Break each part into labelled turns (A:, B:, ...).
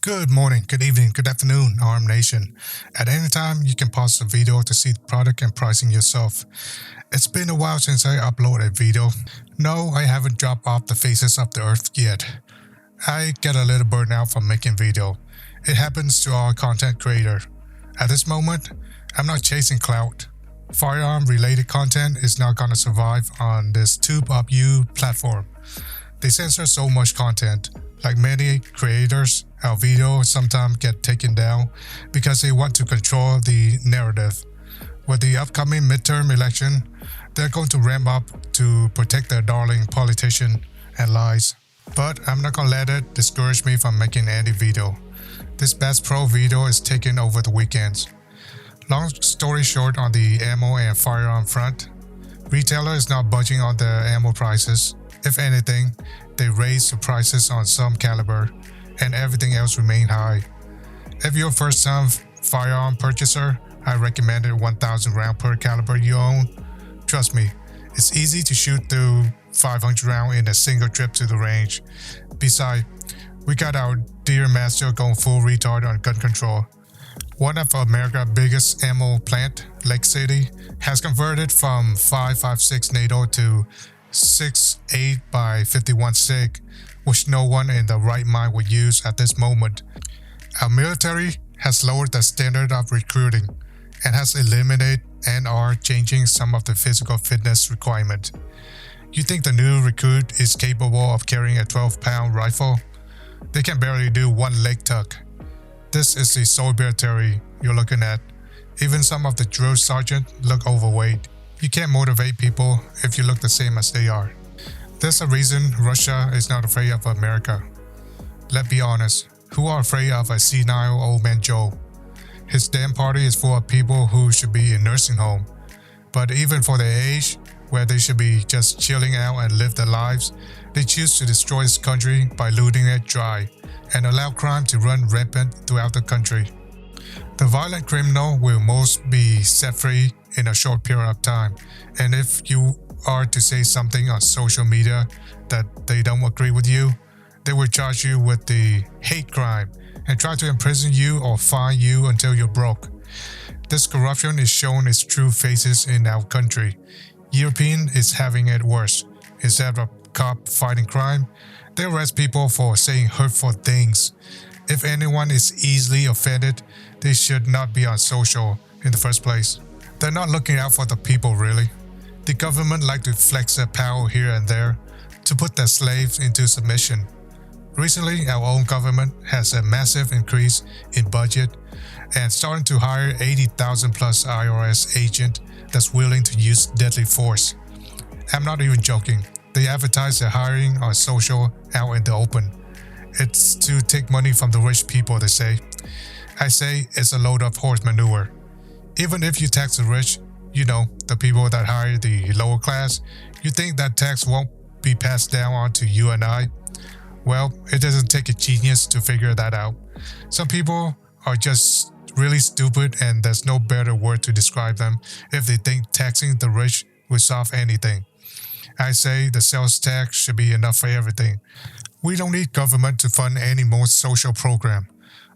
A: Good morning, good evening, good afternoon, Arm Nation. At any time, you can pause the video to see the product and pricing yourself. It's been a while since I uploaded a video. No, I haven't dropped off the faces of the earth yet. I get a little burnout from making video. It happens to all content creator. At this moment, I'm not chasing clout. Firearm-related content is not gonna survive on this tube of you platform. They censor so much content. Like many creators, our videos sometimes get taken down because they want to control the narrative. With the upcoming midterm election, they're going to ramp up to protect their darling politician and lies. But I'm not gonna let it discourage me from making any video. This Bass Pro video is taken over the weekends. Long story short, on the ammo and firearm front, retailer is not budging on the ammo prices. If anything, they raise the prices on some caliber, and everything else remain high. If you're a first-time firearm purchaser, I recommend it 1,000 round per caliber you own. Trust me, it's easy to shoot through 500 round in a single trip to the range. Besides, we got our dear master going full retard on gun control. One of America's biggest ammo plant, Lake City, has converted from 5.56 NATO to 6.8 by 51 SIG, which no one in the right mind would use at this moment. Our military has lowered the standard of recruiting and has eliminated and are changing some of the physical fitness requirement. You think the new recruit is capable of carrying a 12-pound rifle? They can barely do one leg tuck. This is the soldier theory you're looking at. Even some of the drill sergeants look overweight. You can't motivate people if you look the same as they are. There's a reason Russia is not afraid of America. Let's be honest, who are afraid of a senile old man Joe? His damn party is full of people who should be in nursing home. But even for their age, where they should be just chilling out and live their lives, they choose to destroy this country by looting it dry and allow crime to run rampant throughout the country. The violent criminal will most be set free in a short period of time, and if you are to say something on social media that they don't agree with you, they will charge you with the hate crime and try to imprison you or fine you until you're broke. This corruption is showing its true faces in our country. European is having it worse. Instead of cop fighting crime, they arrest people for saying hurtful things. If anyone is easily offended, they should not be on social in the first place. They're not looking out for the people really. The government like to flex their power here and there to put their slaves into submission. Recently, our own government has a massive increase in budget and starting to hire 80,000 plus IRS agent that's willing to use deadly force. I'm not even joking. They advertise their hiring on social out in the open. It's to take money from the rich people, they say. I say it's a load of horse manure. Even if you tax the rich, you know, the people that hire the lower class, you think that tax won't be passed down on to you and I? Well, it doesn't take a genius to figure that out. Some people are just really stupid, and there's no better word to describe them if they think taxing the rich will solve anything. I say the sales tax should be enough for everything. We don't need government to fund any more social program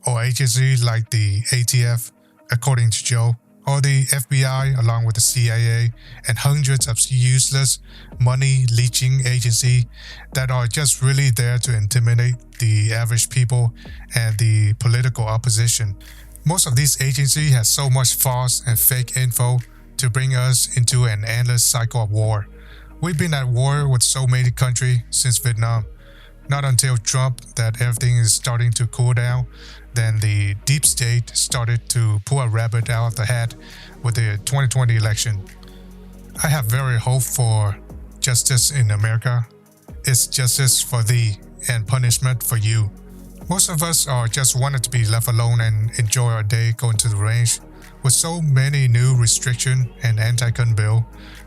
A: or agencies like the ATF, according to Joe, or the FBI along with the CIA and hundreds of useless money-leeching agencies that are just really there to intimidate the average people and the political opposition. Most of these agencies have so much false and fake info to bring us into an endless cycle of war. We've been at war with so many countries since Vietnam. Not until Trump that everything is starting to cool down, then the deep state started to pull a rabbit out of the hat with the 2020 election. I have very hope for justice in America. It's justice for thee and punishment for you. Most of us are just wanted to be left alone and enjoy our day going to the range. With so many new restrictions and anti-gun bill,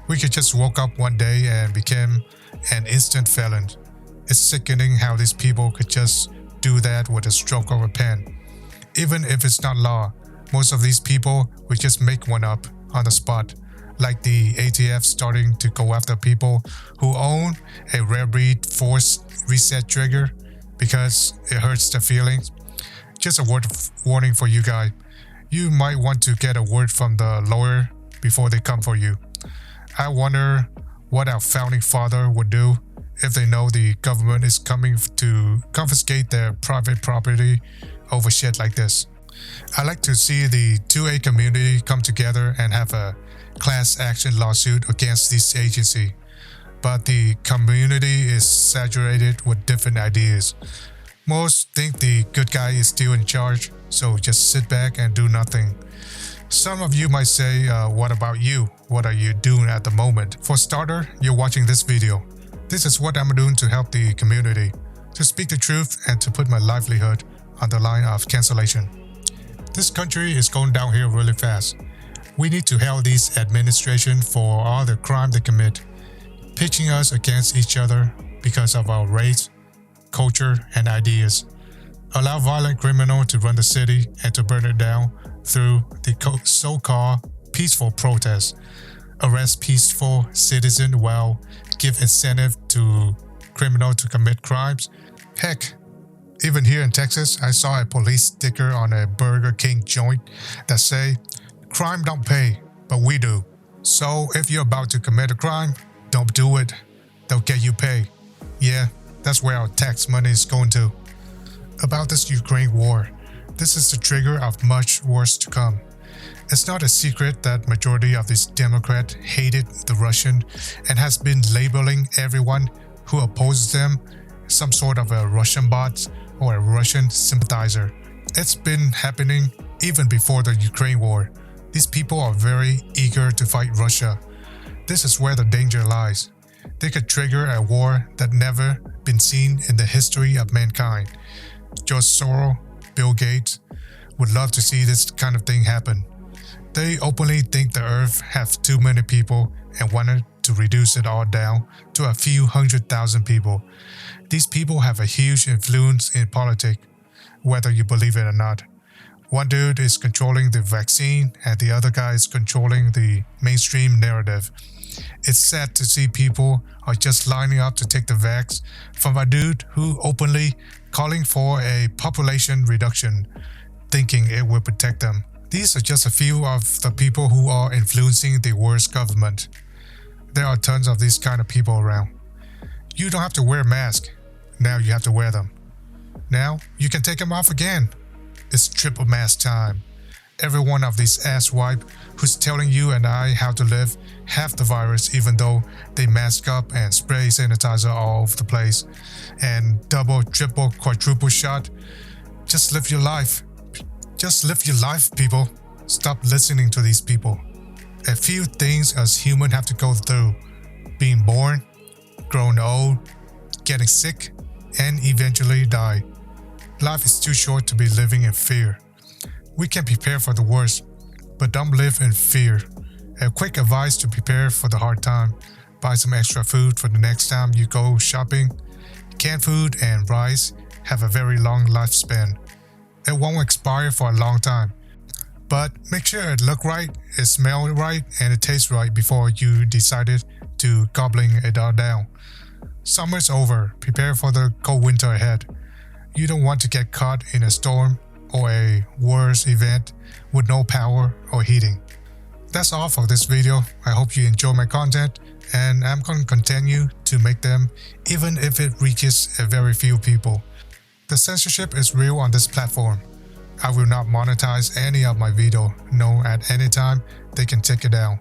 A: we could just woke up one day and became an instant felon. It's sickening how these people could just do that with a stroke of a pen. Even if it's not law, most of these people will just make one up on the spot, like the ATF starting to go after people who own a rare breed force reset trigger because it hurts their feelings. Just a word of warning for you guys. You might want to get a word from the lawyer before they come for you. I wonder what our founding father would do if they know the government is coming to confiscate their private property over shit like this. I like to see the 2A community come together and have a class action lawsuit against this agency. But the community is saturated with different ideas. Most think the good guy is still in charge, so just sit back and do nothing. Some of you might say, what about you? What are you doing at the moment? For starter, you're watching this video. This is what I'm doing to help the community, to speak the truth and to put my livelihood on the line of cancellation. This country is going downhill really fast. We need to help this administration for all the crime they commit, pitching us against each other because of our race, culture, and ideas. Allow violent criminals to run the city and to burn it down through the so-called peaceful protests. Arrest peaceful citizens while give incentive to criminals to commit crimes. Heck, even here in Texas, I saw a police sticker on a Burger King joint that say, "Crime don't pay, but we do." So if you're about to commit a crime, don't do it. They'll get you paid. Yeah, that's where our tax money is going to. About this Ukraine war, this is the trigger of much worse to come. It's not a secret that majority of these Democrats hated the Russian and has been labeling everyone who opposes them some sort of a Russian bot or a Russian sympathizer. It's been happening even before the Ukraine war. These people are very eager to fight Russia. This is where the danger lies. They could trigger a war that never been seen in the history of mankind. George Soros, Bill Gates would love to see this kind of thing happen. They openly think the earth has too many people and wanted to reduce it all down to a few 100,000 people. These people have a huge influence in politics, whether you believe it or not. One dude is controlling the vaccine and the other guy is controlling the mainstream narrative. It's sad to see people are just lining up to take the vax from a dude who openly calling for a population reduction, thinking it will protect them. These are just a few of the people who are influencing the world's government. There are tons of these kind of people around. You don't have to wear a mask. Now you have to wear them. Now you can take them off again. It's triple mask time. Every one of these asswipe who's telling you and I how to live have the virus even though they mask up and spray sanitizer all over the place and double, triple, quadruple shot. Just live your life. Just live your life, people. Stop listening to these people. A few things us humans have to go through. Being born, growing old, getting sick, and eventually die. Life is too short to be living in fear. We can prepare for the worst, but don't live in fear. A quick advice to prepare for the hard time. Buy some extra food for the next time you go shopping. Canned food and rice have a very long lifespan. It won't expire for a long time. But make sure it looks right, it smells right, and it tastes right before you decided to gobbling it all down. Summer's over. Prepare for the cold winter ahead. You don't want to get caught in a storm or a worse event with no power or heating. That's all for this video. I hope you enjoy my content and I'm going to continue to make them even if it reaches a very few people. The censorship is real on this platform. I will not monetize any of my video. No, at any time they can take it down.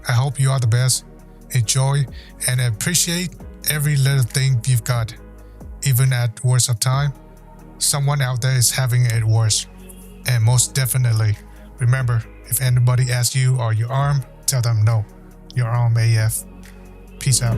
A: I hope you are the best. Enjoy and appreciate every little thing you've got. Even at worst of time, someone out there is having it worse. And most definitely, remember, if anybody asks you, are you armed? Tell them no. You're armed AF. Peace out.